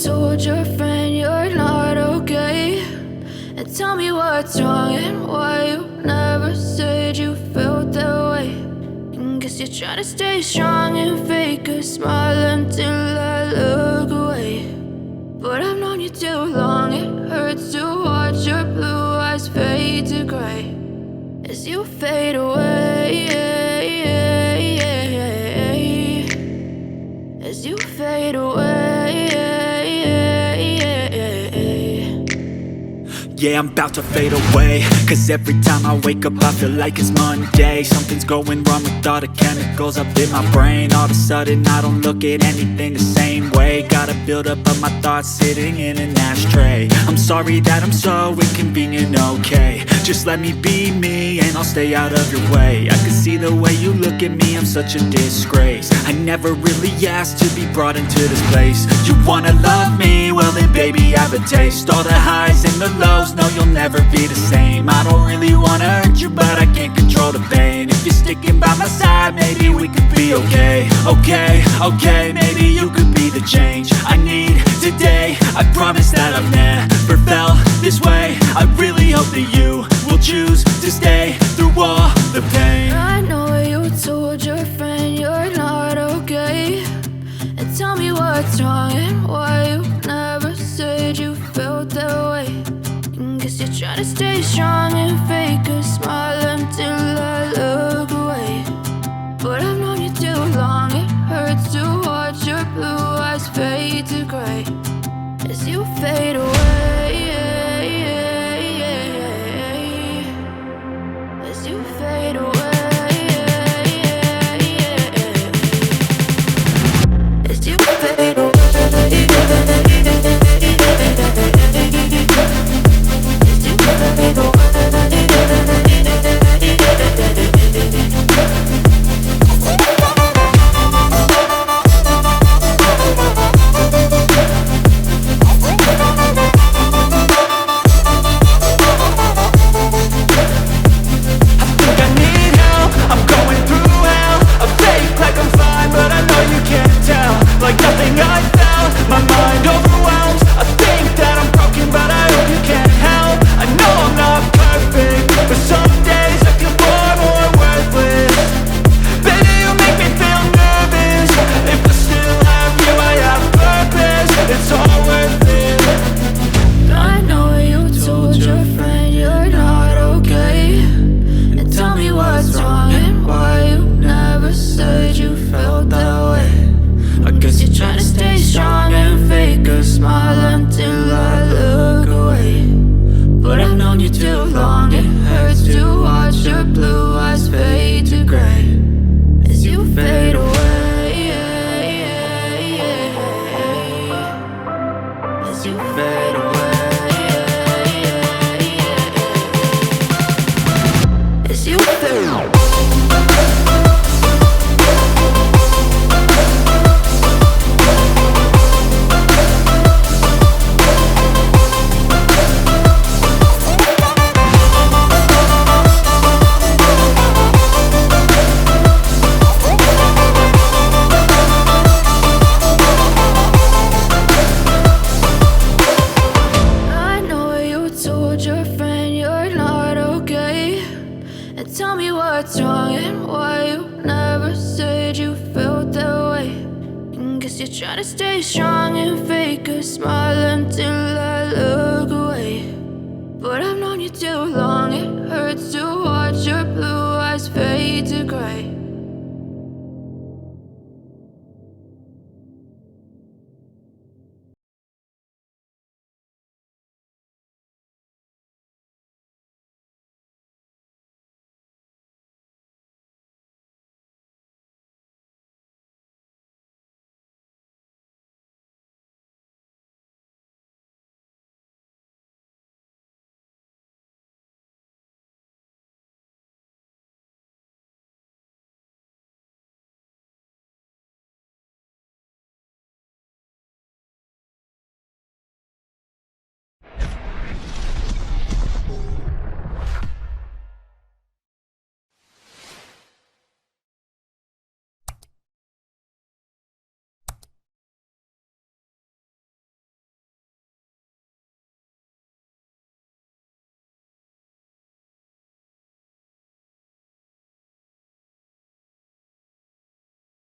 told your friend you're not okay, and tell me what's wrong and why you never said you felt that way. And guess you're trying to stay strong and fake a smile until I look away. But I've known you too long, it hurts to watch your blue eyes fade to gray as you fade away, as you fade away. Yeah, I'm about to fade away, cause every time I wake up I feel like it's Monday. Something's going wrong with all the chemicals up in my brain. All of a sudden I don't look at anything the same way. Gotta build up of my thoughts sitting in an ashtray. I'm sorry that I'm so inconvenient, okay. Just let me be me and I'll stay out of your way. I can see the way you look at me, I'm such a disgrace. I never really asked to be brought into this place. You wanna love me? Well then baby have a taste. All the highs and the lows, no you'll never be the same. I don't really wanna hurt you but I can't control the pain. If you're sticking by my side maybe we could be okay. Okay, maybe you could be the change I need today. I promise that I've never felt this way. I really hope that you will choose to stay through all the pain. I know you told your friend you're not okay, and tell me what's wrong and why you never said you felt that way. And guess you're trying to stay strong and fake a smile until I look away. But I've known you too long, it hurts to watch your blue eyes fade to gray as you fade away, as you fade away, as you fade away. Tell me what's wrong and why you never said you felt that way. And guess you're trying to stay strong and fake a smile until I look away. But I've known you too long, it hurts to watch your blue eyes fade to gray